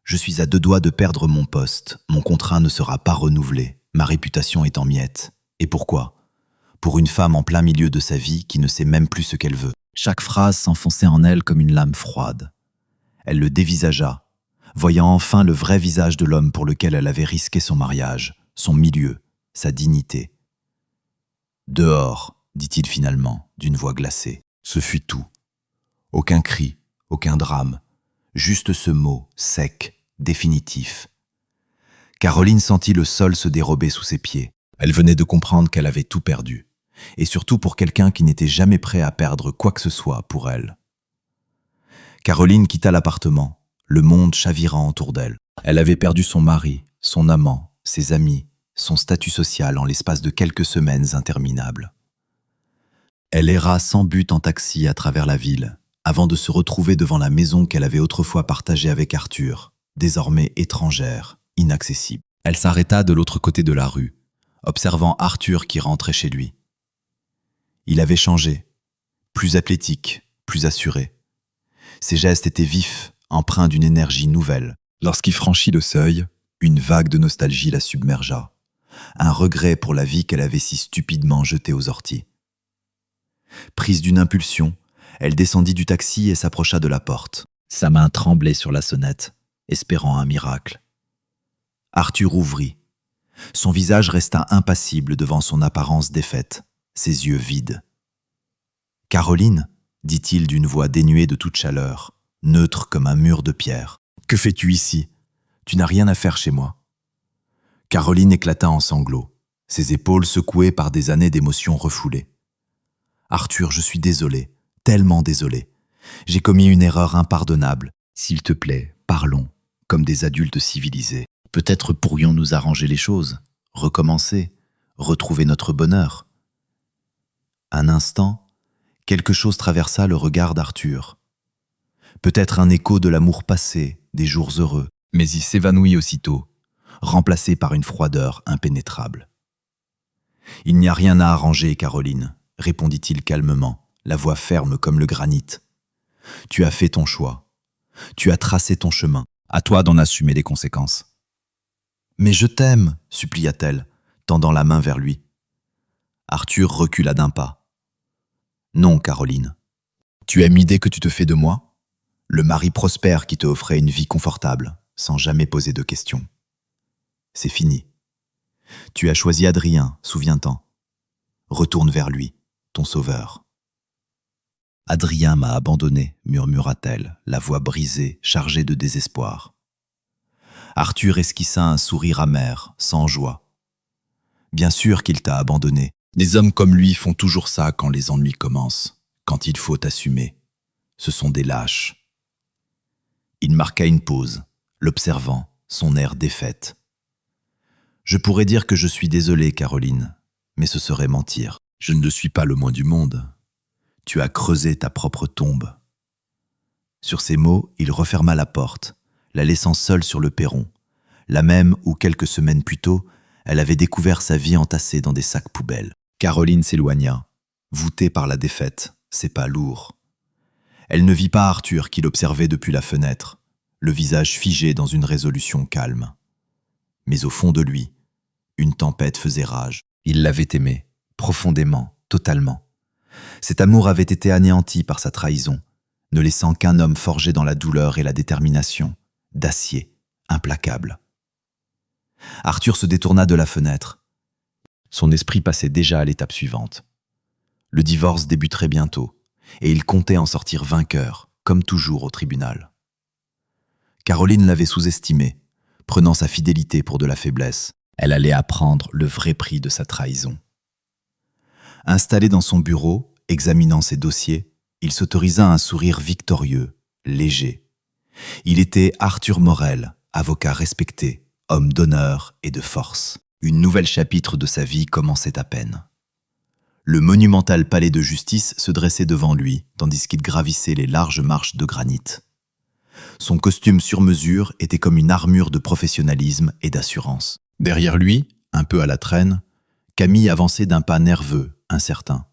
Je suis à 2 doigts de perdre mon poste. Mon contrat ne sera pas renouvelé. Ma réputation est en miettes. Et pourquoi ? Pour une femme en plein milieu de sa vie qui ne sait même plus ce qu'elle veut. » Chaque phrase s'enfonçait en elle comme une lame froide. Elle le dévisagea, voyant enfin le vrai visage de l'homme pour lequel elle avait risqué son mariage, son milieu, sa dignité. « Dehors !» dit-il finalement, d'une voix glacée. Ce fut tout. Aucun cri, aucun drame, juste ce mot, sec, définitif. Caroline sentit le sol se dérober sous ses pieds. Elle venait de comprendre qu'elle avait tout perdu, et surtout pour quelqu'un qui n'était jamais prêt à perdre quoi que ce soit pour elle. Caroline quitta l'appartement, le monde chavirant autour d'elle. Elle avait perdu son mari, son amant, ses amis, son statut social en l'espace de quelques semaines interminables. Elle erra sans but en taxi à travers la ville, avant de se retrouver devant la maison qu'elle avait autrefois partagée avec Arthur, désormais étrangère, inaccessible. Elle s'arrêta de l'autre côté de la rue, observant Arthur qui rentrait chez lui. Il avait changé, plus athlétique, plus assuré. Ses gestes étaient vifs, empreints d'une énergie nouvelle. Lorsqu'il franchit le seuil, une vague de nostalgie la submergea, un regret pour la vie qu'elle avait si stupidement jetée aux orties. Prise d'une impulsion, elle descendit du taxi et s'approcha de la porte. Sa main tremblait sur la sonnette, espérant un miracle. Arthur ouvrit. Son visage resta impassible devant son apparence défaite, ses yeux vides. « Caroline ?» dit-il d'une voix dénuée de toute chaleur, neutre comme un mur de pierre. « Que fais-tu ici? Tu n'as rien à faire chez moi. » Caroline éclata en sanglots, ses épaules secouées par des années d'émotions refoulées. « Arthur, je suis désolé, tellement désolé. J'ai commis une erreur impardonnable. S'il te plaît, parlons, comme des adultes civilisés. Peut-être pourrions-nous arranger les choses, recommencer, retrouver notre bonheur. » Un instant, quelque chose traversa le regard d'Arthur. Peut-être un écho de l'amour passé, des jours heureux, mais il s'évanouit aussitôt, remplacé par une froideur impénétrable. « Il n'y a rien à arranger, Caroline, » répondit-il calmement, la voix ferme comme le granit. « Tu as fait ton choix. Tu as tracé ton chemin. À toi d'en assumer les conséquences. »« Mais je t'aime !» supplia-t-elle, tendant la main vers lui. Arthur recula d'un pas. « Non, Caroline. Tu aimes l'idée que tu te fais de moi? Le mari prospère qui te offrait une vie confortable, sans jamais poser de questions. C'est fini. Tu as choisi Adrien, souviens-t'en. Retourne vers lui, ton sauveur. » « Adrien m'a abandonné, murmura-t-elle, la voix brisée, chargée de désespoir. Arthur esquissa un sourire amer, sans joie. « Bien sûr qu'il t'a abandonné. Les hommes comme lui font toujours ça quand les ennuis commencent, quand il faut assumer. Ce sont des lâches. » Il marqua une pause, l'observant, son air défaite. « Je pourrais dire que je suis désolé, Caroline, mais ce serait mentir. Je ne le suis pas le moins du monde. Tu as creusé ta propre tombe. » Sur ces mots, il referma la porte, la laissant seule sur le perron, la même où, quelques semaines plus tôt, elle avait découvert sa vie entassée dans des sacs poubelles. Caroline s'éloigna, voûtée par la défaite, ses pas lourds. Elle ne vit pas Arthur qui l'observait depuis la fenêtre, le visage figé dans une résolution calme. Mais au fond de lui, une tempête faisait rage. Il l'avait aimée, profondément, totalement. Cet amour avait été anéanti par sa trahison, ne laissant qu'un homme forgé dans la douleur et la détermination, d'acier, implacable. Arthur se détourna de la fenêtre. Son esprit passait déjà à l'étape suivante. Le divorce débuterait bientôt, et il comptait en sortir vainqueur, comme toujours au tribunal. Caroline l'avait sous-estimé, prenant sa fidélité pour de la faiblesse. Elle allait apprendre le vrai prix de sa trahison. Installé dans son bureau, examinant ses dossiers, il s'autorisa un sourire victorieux, léger. Il était Arthur Morel, avocat respecté, homme d'honneur et de force. Une nouvelle chapitre de sa vie commençait à peine. Le monumental palais de justice se dressait devant lui, tandis qu'il gravissait les larges marches de granit. Son costume sur mesure était comme une armure de professionnalisme et d'assurance. Derrière lui, un peu à la traîne, Camille avançait d'un pas nerveux, incertain.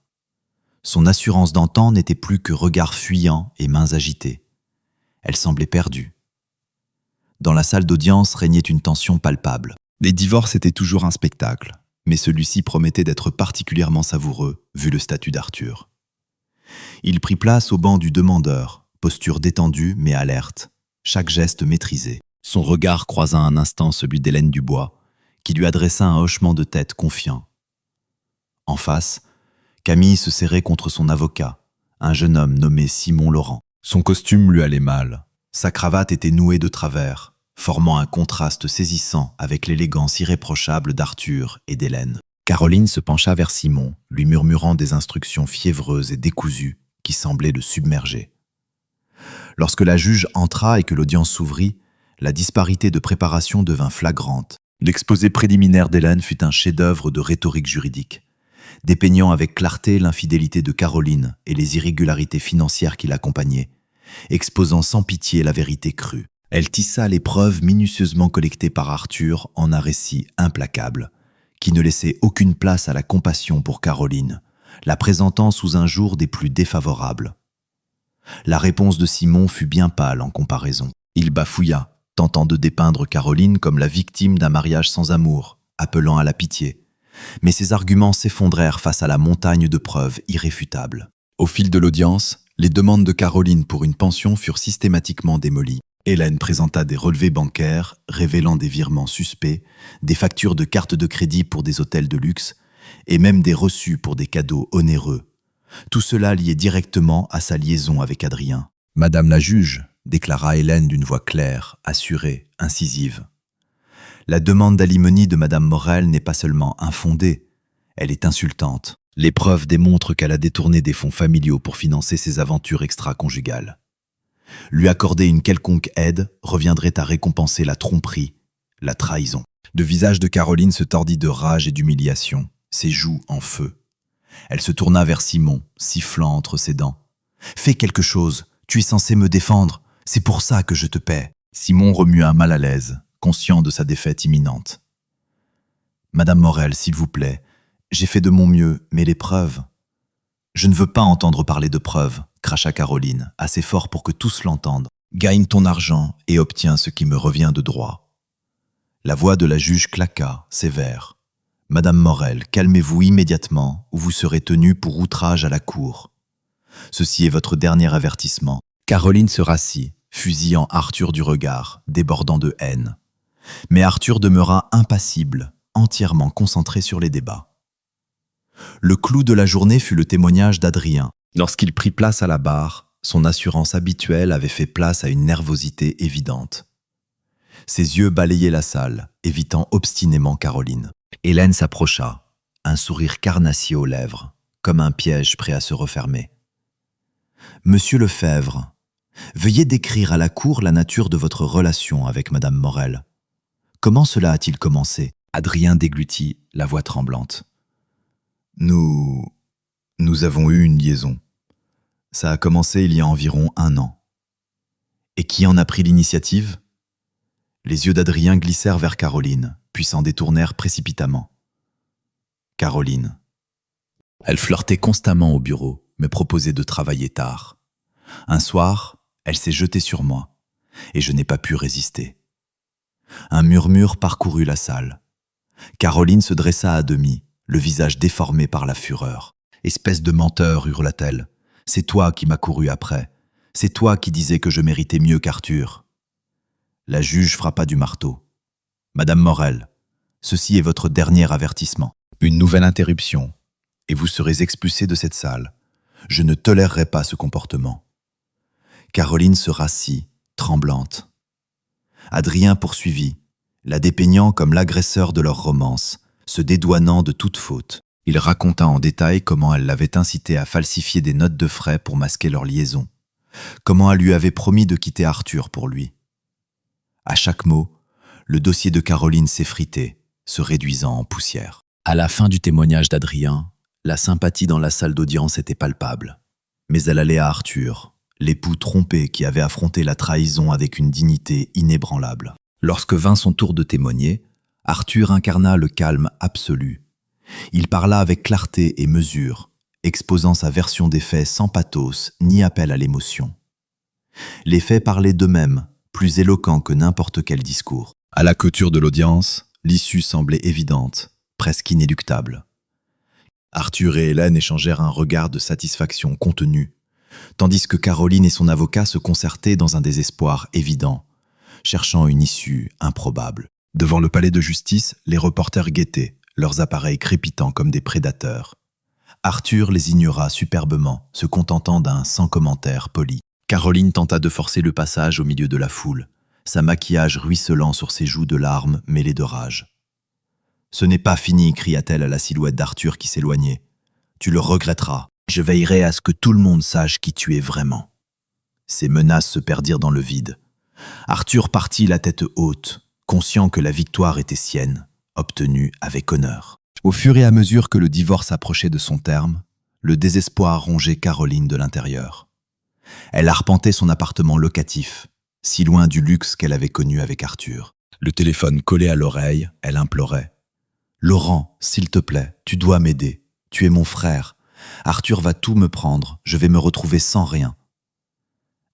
Son assurance d'antan n'était plus que regard fuyant et mains agitées. Elle semblait perdue. Dans la salle d'audience régnait une tension palpable. Les divorces étaient toujours un spectacle, mais celui-ci promettait d'être particulièrement savoureux, vu le statut d'Arthur. Il prit place au banc du demandeur, posture détendue mais alerte, chaque geste maîtrisé. Son regard croisa un instant celui d'Hélène Dubois, qui lui adressa un hochement de tête confiant. En face, Camille se serrait contre son avocat, un jeune homme nommé Simon Laurent. Son costume lui allait mal. Sa cravate était nouée de travers, formant un contraste saisissant avec l'élégance irréprochable d'Arthur et d'Hélène. Caroline se pencha vers Simon, lui murmurant des instructions fiévreuses et décousues qui semblaient le submerger. Lorsque la juge entra et que l'audience s'ouvrit, la disparité de préparation devint flagrante. L'exposé préliminaire d'Hélène fut un chef-d'œuvre de rhétorique juridique. dépeignant avec clarté l'infidélité de Caroline et les irrégularités financières qui l'accompagnaient, exposant sans pitié la vérité crue. Elle tissa les preuves minutieusement collectées par Arthur en un récit implacable, qui ne laissait aucune place à la compassion pour Caroline, la présentant sous un jour des plus défavorables. La réponse de Simon fut bien pâle en comparaison. Il bafouilla, tentant de dépeindre Caroline comme la victime d'un mariage sans amour, appelant à la pitié. Mais ses arguments s'effondrèrent face à la montagne de preuves irréfutables. Au fil de l'audience, les demandes de Caroline pour une pension furent systématiquement démolies. Hélène présenta des relevés bancaires révélant des virements suspects, des factures de cartes de crédit pour des hôtels de luxe et même des reçus pour des cadeaux onéreux. Tout cela lié directement à sa liaison avec Adrien. « Madame la juge », déclara Hélène d'une voix claire, assurée, incisive. « La demande d'alimony de Madame Morel n'est pas seulement infondée, elle est insultante. Les preuves démontrent qu'elle a détourné des fonds familiaux pour financer ses aventures extra-conjugales. Lui accorder une quelconque aide reviendrait à récompenser la tromperie, la trahison. » Le visage de Caroline se tordit de rage et d'humiliation, ses joues en feu. Elle se tourna vers Simon, sifflant entre ses dents. « Fais quelque chose, tu es censé me défendre, c'est pour ça que je te paie. » Simon remua mal à l'aise, conscient de sa défaite imminente. « Madame Morel, s'il vous plaît, j'ai fait de mon mieux, mais les preuves... » « Je ne veux pas entendre parler de preuves, » cracha Caroline, assez fort pour que tous l'entendent. « Gagne ton argent et obtiens ce qui me revient de droit. » La voix de la juge claqua, sévère. « Madame Morel, calmez-vous immédiatement ou vous serez tenue pour outrage à la cour. Ceci est votre dernier avertissement. » Caroline se rassit, fusillant Arthur du regard, débordant de haine. Mais Arthur demeura impassible, entièrement concentré sur les débats. Le clou de la journée fut le témoignage d'Adrien. Lorsqu'il prit place à la barre, son assurance habituelle avait fait place à une nervosité évidente. Ses yeux balayaient la salle, évitant obstinément Caroline. Hélène s'approcha, un sourire carnassier aux lèvres, comme un piège prêt à se refermer. « Monsieur Lefebvre, veuillez décrire à la cour la nature de votre relation avec Madame Morel. Comment cela a-t-il commencé ?» Adrien déglutit, la voix tremblante. « Nous avons eu une liaison. Ça a commencé il y a environ 1 an. Et qui en a pris l'initiative ?» Les yeux d'Adrien glissèrent vers Caroline, puis s'en détournèrent précipitamment. Caroline. Elle flirtait constamment au bureau, me proposait de travailler tard. Un soir, elle s'est jetée sur moi, et je n'ai pas pu résister. Un murmure parcourut la salle. Caroline se dressa à demi, le visage déformé par la fureur. « Espèce de menteur » hurla-t-elle. « C'est toi qui m'as couru après. C'est toi qui disais que je méritais mieux qu'Arthur. » La juge frappa du marteau. « Madame Morel, ceci est votre dernier avertissement. Une nouvelle interruption, et vous serez expulsée de cette salle. Je ne tolérerai pas ce comportement. » Caroline se rassit, tremblante. Adrien poursuivit, la dépeignant comme l'agresseur de leur romance, se dédouanant de toute faute. Il raconta en détail comment elle l'avait incité à falsifier des notes de frais pour masquer leur liaison, comment elle lui avait promis de quitter Arthur pour lui. À chaque mot, le dossier de Caroline s'effritait, se réduisant en poussière. À la fin du témoignage d'Adrien, la sympathie dans la salle d'audience était palpable. Mais elle allait à Arthur, l'époux trompé qui avait affronté la trahison avec une dignité inébranlable. Lorsque vint son tour de témoigner, Arthur incarna le calme absolu. Il parla avec clarté et mesure, exposant sa version des faits sans pathos ni appel à l'émotion. Les faits parlaient d'eux-mêmes, plus éloquents que n'importe quel discours. À la clôture de l'audience, l'issue semblait évidente, presque inéluctable. Arthur et Hélène échangèrent un regard de satisfaction contenue, tandis que Caroline et son avocat se concertaient dans un désespoir évident, cherchant une issue improbable. Devant le palais de justice, les reporters guettaient, leurs appareils crépitant comme des prédateurs. Arthur les ignora superbement, se contentant d'un sans commentaire poli. Caroline tenta de forcer le passage au milieu de la foule, sa maquillage ruisselant sur ses joues de larmes mêlées de rage. « Ce n'est pas fini » cria-t-elle à la silhouette d'Arthur qui s'éloignait. « Tu le regretteras. Je veillerai à ce que tout le monde sache qui tu es vraiment. » Ses menaces se perdirent dans le vide. Arthur partit la tête haute, conscient que la victoire était sienne, obtenue avec honneur. Au fur et à mesure que le divorce approchait de son terme, le désespoir rongeait Caroline de l'intérieur. Elle arpentait son appartement locatif, si loin du luxe qu'elle avait connu avec Arthur. Le téléphone collé à l'oreille, elle implorait. « Laurent, s'il te plaît, tu dois m'aider. Tu es mon frère. Arthur va tout me prendre, je vais me retrouver sans rien. »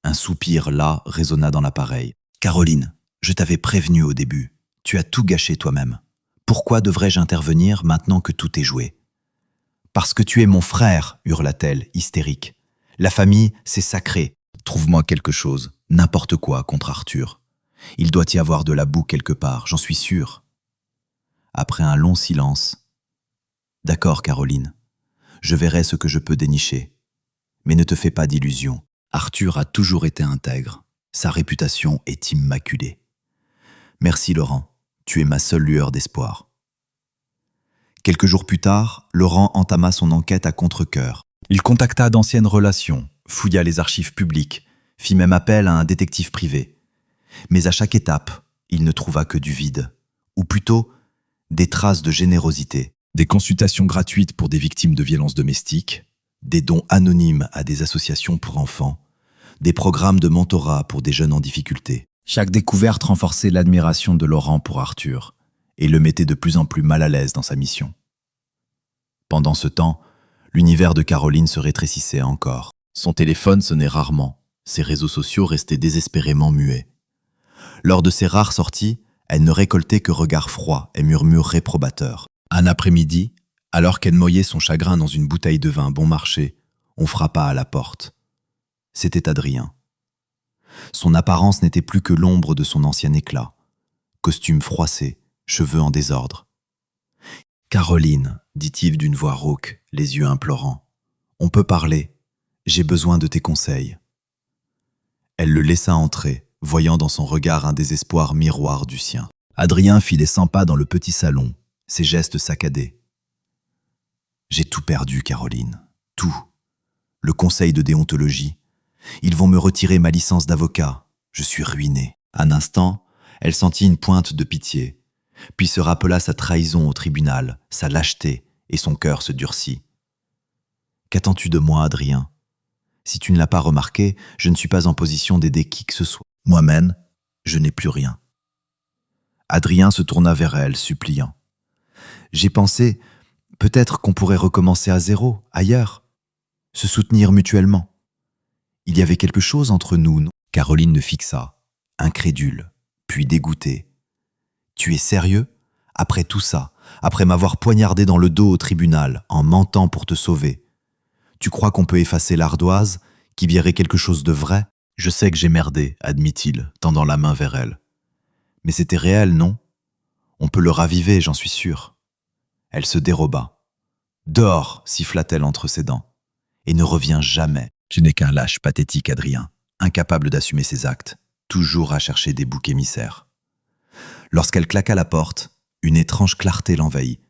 Un soupir las résonna dans l'appareil. « Caroline, je t'avais prévenu au début. Tu as tout gâché toi-même. Pourquoi devrais-je intervenir maintenant que tout est joué ?»« Parce que tu es mon frère, hurla-t-elle, hystérique. La famille, c'est sacré. Trouve-moi quelque chose, n'importe quoi contre Arthur. Il doit y avoir de la boue quelque part, j'en suis sûr. » Après un long silence, « D'accord, Caroline, je verrai ce que je peux dénicher. Mais ne te fais pas d'illusions. Arthur a toujours été intègre. Sa réputation est immaculée. Merci, Laurent. Tu es ma seule lueur d'espoir. » Quelques jours plus tard, Laurent entama son enquête à contre-cœur. Il contacta d'anciennes relations, fouilla les archives publiques, fit même appel à un détective privé. Mais à chaque étape, il ne trouva que du vide, ou plutôt des traces de générosité. Des consultations gratuites pour des victimes de violences domestiques, des dons anonymes à des associations pour enfants, des programmes de mentorat pour des jeunes en difficulté. Chaque découverte renforçait l'admiration de Laurent pour Arthur et le mettait de plus en plus mal à l'aise dans sa mission. Pendant ce temps, l'univers de Caroline se rétrécissait encore. Son téléphone sonnait rarement, ses réseaux sociaux restaient désespérément muets. Lors de ses rares sorties, elle ne récoltait que regards froids et murmures réprobateurs. Un après-midi, alors qu'elle noyait son chagrin dans une bouteille de vin bon marché, on frappa à la porte. C'était Adrien. Son apparence n'était plus que l'ombre de son ancien éclat. Costume froissé, cheveux en désordre. « Caroline, dit-il d'une voix rauque, les yeux implorants, on peut parler. J'ai besoin de tes conseils. » Elle le laissa entrer, voyant dans son regard un désespoir miroir du sien. Adrien fit les 100 pas dans le petit salon, ses gestes saccadés. « J'ai tout perdu, Caroline. Tout. Le conseil de déontologie. Ils vont me retirer ma licence d'avocat. Je suis ruiné. » Un instant, elle sentit une pointe de pitié, puis se rappela sa trahison au tribunal, sa lâcheté, et son cœur se durcit. « Qu'attends-tu de moi, Adrien ? Si tu ne l'as pas remarqué, je ne suis pas en position d'aider qui que ce soit. Moi-même, je n'ai plus rien. » Adrien se tourna vers elle, suppliant. « J'ai pensé, peut-être qu'on pourrait recommencer à zéro, ailleurs, se soutenir mutuellement. Il y avait quelque chose entre nous, non ?» Caroline le fixa, incrédule, puis dégoûtée. « Tu es sérieux ? Après tout ça, après m'avoir poignardé dans le dos au tribunal, en mentant pour te sauver, tu crois qu'on peut effacer l'ardoise, qu'il y aurait quelque chose de vrai ? Je sais que j'ai merdé, admit-il, tendant la main vers elle. Mais c'était réel, non ? On peut le raviver, j'en suis sûr. » Elle se déroba. « Dors !» siffla-t-elle entre ses dents. « Et ne reviens jamais. » Tu n'es qu'un lâche pathétique, Adrien, incapable d'assumer ses actes, toujours à chercher des boucs émissaires. Lorsqu'elle claqua la porte, une étrange clarté l'envahit,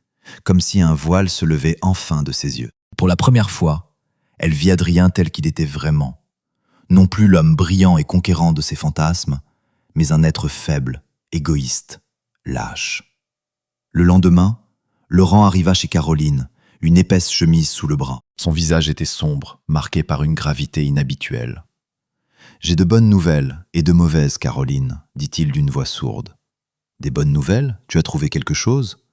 comme si un voile se levait enfin de ses yeux. Pour la première fois, elle vit Adrien tel qu'il était vraiment. Non plus l'homme brillant et conquérant de ses fantasmes, mais un être faible, égoïste, lâche. Le lendemain, Laurent arriva chez Caroline, une épaisse chemise sous le bras. Son visage était sombre, marqué par une gravité inhabituelle. « J'ai de bonnes nouvelles et de mauvaises, Caroline, dit-il d'une voix sourde. Des bonnes nouvelles ? Tu as trouvé quelque chose ?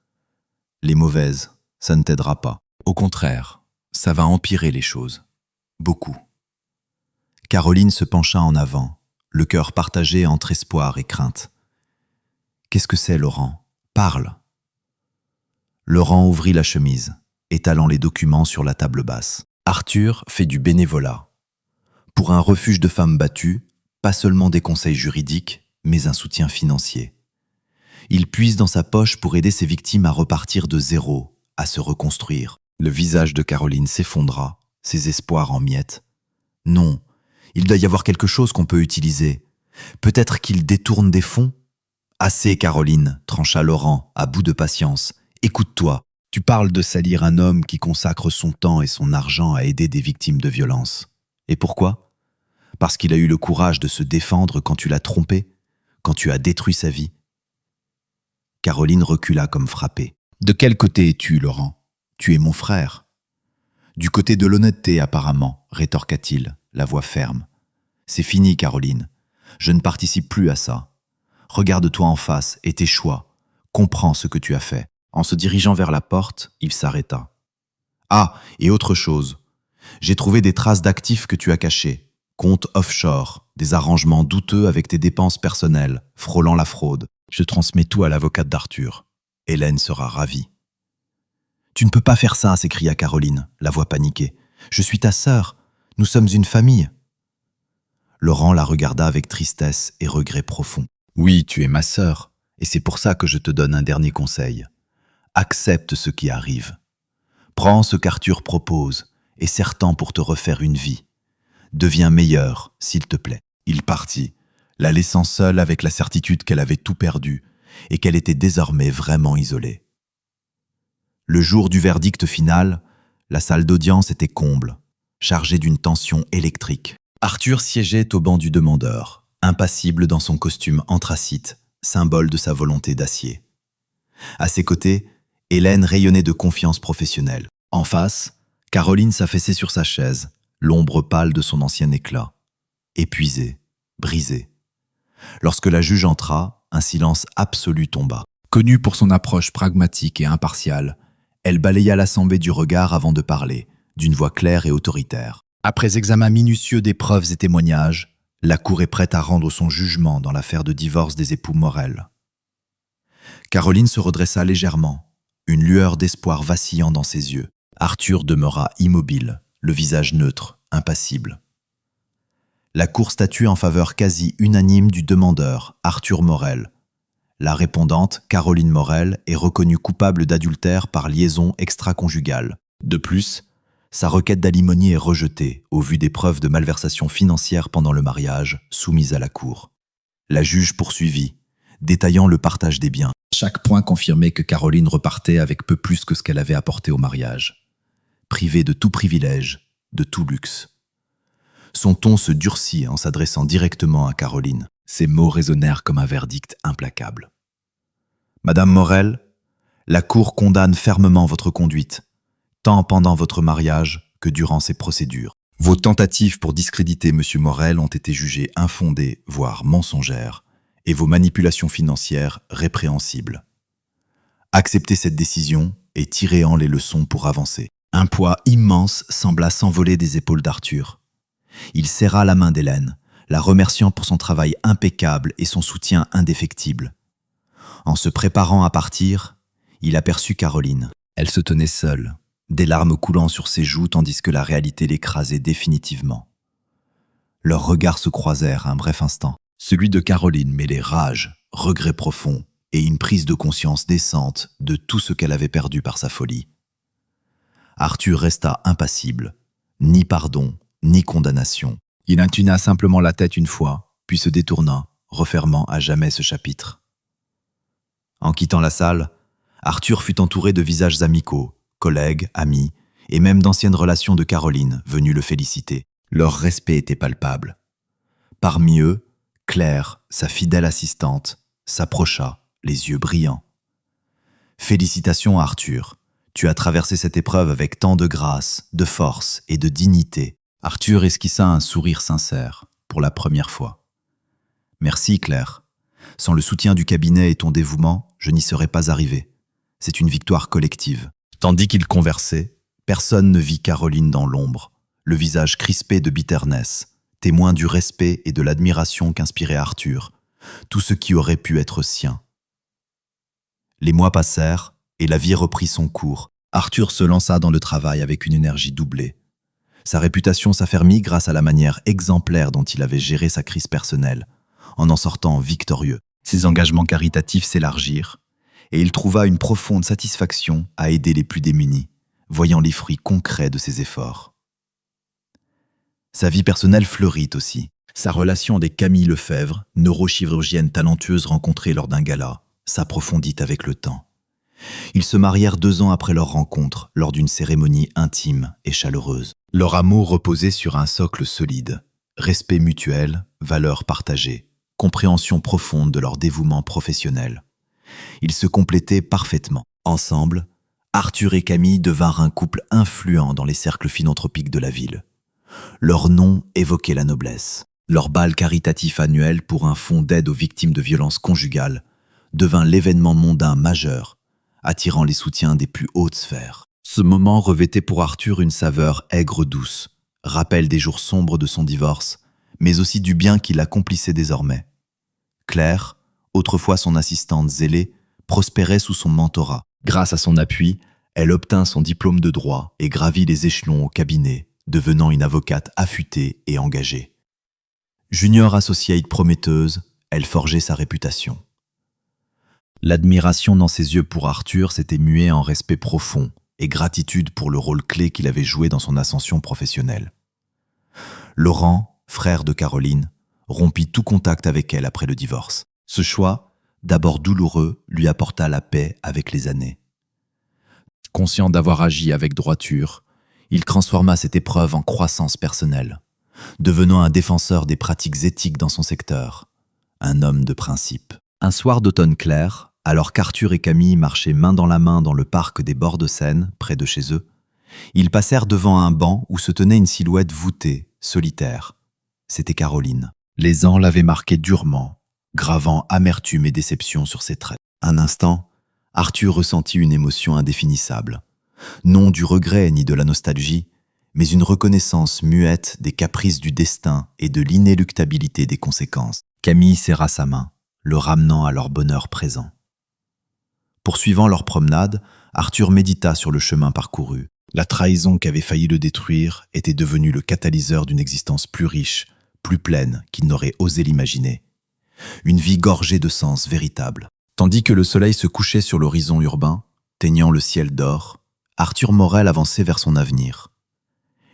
Les mauvaises, ça ne t'aidera pas. Au contraire, ça va empirer les choses. Beaucoup. » Caroline se pencha en avant, le cœur partagé entre espoir et crainte. « Qu'est-ce que c'est, Laurent ? Parle !» Laurent ouvrit la chemise, étalant les documents sur la table basse. Arthur fait du bénévolat. Pour un refuge de femmes battues, pas seulement des conseils juridiques, mais un soutien financier. Il puise dans sa poche pour aider ses victimes à repartir de zéro, à se reconstruire. Le visage de Caroline s'effondra, ses espoirs en miettes. Non, il doit y avoir quelque chose qu'on peut utiliser. Peut-être qu'il détourne des fonds ? Assez, Caroline, trancha Laurent, à bout de patience. Écoute-toi, tu parles de salir un homme qui consacre son temps et son argent à aider des victimes de violence. Et pourquoi ? Parce qu'il a eu le courage de se défendre quand tu l'as trompé, quand tu as détruit sa vie. Caroline recula comme frappée. De quel côté es-tu, Laurent? Tu es mon frère. Du côté de l'honnêteté, apparemment, rétorqua-t-il, la voix ferme. C'est fini, Caroline. Je ne participe plus à ça. Regarde-toi en face et tes choix. Comprends ce que tu as fait. En se dirigeant vers la porte, il s'arrêta. Ah, et autre chose. J'ai trouvé des traces d'actifs que tu as cachés. Comptes offshore, des arrangements douteux avec tes dépenses personnelles, frôlant la fraude. Je transmets tout à l'avocate d'Arthur. Hélène sera ravie. Tu ne peux pas faire ça, s'écria Caroline, la voix paniquée. Je suis ta sœur. Nous sommes une famille. Laurent la regarda avec tristesse et regret profond. Oui, tu es ma sœur, et c'est pour ça que je te donne un dernier conseil. Accepte ce qui arrive. Prends ce qu'Arthur propose, et serre-t'en pour te refaire une vie. Deviens meilleur, s'il te plaît. Il partit, la laissant seule avec la certitude qu'elle avait tout perdu, et qu'elle était désormais vraiment isolée. Le jour du verdict final, la salle d'audience était comble, chargée d'une tension électrique. Arthur siégeait au banc du demandeur, impassible dans son costume anthracite, symbole de sa volonté d'acier. À ses côtés, Hélène rayonnait de confiance professionnelle. En face, Caroline s'affaissait sur sa chaise, l'ombre pâle de son ancien éclat. Épuisée, brisée. Lorsque la juge entra, un silence absolu tomba. Connue pour son approche pragmatique et impartiale, elle balaya l'assemblée du regard avant de parler, d'une voix claire et autoritaire. Après examen minutieux des preuves et témoignages, la Cour est prête à rendre son jugement dans l'affaire de divorce des époux Morel. Caroline se redressa légèrement, une lueur d'espoir vacillant dans ses yeux. Arthur demeura immobile, le visage neutre, impassible. La Cour statue en faveur quasi unanime du demandeur, Arthur Morel. La répondante, Caroline Morel, est reconnue coupable d'adultère par liaison extra-conjugale. De plus, sa requête d'alimony est rejetée au vu des preuves de malversation financière pendant le mariage soumises à la Cour. La juge poursuivit, détaillant le partage des biens. Chaque point confirmait que Caroline repartait avec peu plus que ce qu'elle avait apporté au mariage. Privée de tout privilège, de tout luxe. Son ton se durcit en s'adressant directement à Caroline. Ses mots résonnèrent comme un verdict implacable. « Madame Morel, la Cour condamne fermement votre conduite, tant pendant votre mariage que durant ces procédures. Vos tentatives pour discréditer M. Morel ont été jugées infondées, voire mensongères, et vos manipulations financières répréhensibles. Acceptez cette décision et tirez-en les leçons pour avancer. » Un poids immense sembla s'envoler des épaules d'Arthur. Il serra la main d'Hélène, la remerciant pour son travail impeccable et son soutien indéfectible. En se préparant à partir, il aperçut Caroline. Elle se tenait seule, des larmes coulant sur ses joues tandis que la réalité l'écrasait définitivement. Leurs regards se croisèrent un bref instant. Celui de Caroline mêlait rage, regret profond et une prise de conscience décente de tout ce qu'elle avait perdu par sa folie. Arthur resta impassible, ni pardon, ni condamnation. Il inclina simplement la tête une fois, puis se détourna, refermant à jamais ce chapitre. En quittant la salle, Arthur fut entouré de visages amicaux, collègues, amis, et même d'anciennes relations de Caroline venues le féliciter. Leur respect était palpable. Parmi eux, Claire, sa fidèle assistante, s'approcha, les yeux brillants. « Félicitations Arthur, tu as traversé cette épreuve avec tant de grâce, de force et de dignité. » Arthur esquissa un sourire sincère, pour la première fois. « Merci Claire. Sans le soutien du cabinet et ton dévouement, je n'y serais pas arrivé. C'est une victoire collective. » Tandis qu'ils conversaient, personne ne vit Caroline dans l'ombre, le visage crispé de bitterness, témoin du respect et de l'admiration qu'inspirait Arthur, tout ce qui aurait pu être sien. Les mois passèrent et la vie reprit son cours. Arthur se lança dans le travail avec une énergie doublée. Sa réputation s'affermit grâce à la manière exemplaire dont il avait géré sa crise personnelle, en sortant victorieux. Ses engagements caritatifs s'élargirent, et il trouva une profonde satisfaction à aider les plus démunis, voyant les fruits concrets de ses efforts. Sa vie personnelle fleurit aussi. Sa relation avec Camille Lefebvre, neurochirurgienne talentueuse rencontrée lors d'un gala, s'approfondit avec le temps. Ils se marièrent 2 ans après leur rencontre, lors d'une cérémonie intime et chaleureuse. Leur amour reposait sur un socle solide, respect mutuel, valeurs partagées, compréhension profonde de leur dévouement professionnel. Ils se complétaient parfaitement. Ensemble, Arthur et Camille devinrent un couple influent dans les cercles philanthropiques de la ville. Leur nom évoquait la noblesse. Leur bal caritatif annuel pour un fonds d'aide aux victimes de violences conjugales devint l'événement mondain majeur, attirant les soutiens des plus hautes sphères. Ce moment revêtait pour Arthur une saveur aigre-douce, rappel des jours sombres de son divorce, mais aussi du bien qu'il accomplissait désormais. Claire, autrefois son assistante zélée, prospérait sous son mentorat. Grâce à son appui, elle obtint son diplôme de droit et gravit les échelons au cabinet, devenant une avocate affûtée et engagée. Junior associate prometteuse, elle forgeait sa réputation. L'admiration dans ses yeux pour Arthur s'était muée en respect profond et gratitude pour le rôle clé qu'il avait joué dans son ascension professionnelle. Laurent, frère de Caroline, rompit tout contact avec elle après le divorce. Ce choix, d'abord douloureux, lui apporta la paix avec les années. Conscient d'avoir agi avec droiture, il transforma cette épreuve en croissance personnelle, devenant un défenseur des pratiques éthiques dans son secteur, un homme de principe. Un soir d'automne clair, alors qu'Arthur et Camille marchaient main dans la main dans le parc des bords de Seine, près de chez eux, ils passèrent devant un banc où se tenait une silhouette voûtée, solitaire. C'était Caroline. Les ans l'avaient marquée durement, gravant amertume et déception sur ses traits. Un instant, Arthur ressentit une émotion indéfinissable. Non du regret ni de la nostalgie, mais une reconnaissance muette des caprices du destin et de l'inéluctabilité des conséquences. Camille serra sa main, le ramenant à leur bonheur présent. Poursuivant leur promenade, Arthur médita sur le chemin parcouru. La trahison qu'avait failli le détruire était devenue le catalyseur d'une existence plus riche, plus pleine qu'il n'aurait osé l'imaginer. Une vie gorgée de sens véritable. Tandis que le soleil se couchait sur l'horizon urbain, teignant le ciel d'or, Arthur Morel avançait vers son avenir.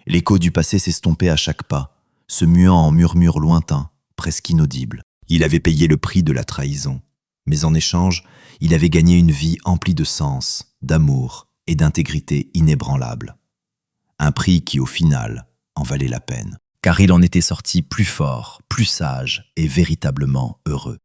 L'écho du passé s'estompait à chaque pas, se muant en murmures lointains, presque inaudibles. Il avait payé le prix de la trahison, mais en échange, il avait gagné une vie emplie de sens, d'amour et d'intégrité inébranlable. Un prix qui, au final, en valait la peine, car il en était sorti plus fort, plus sage et véritablement heureux.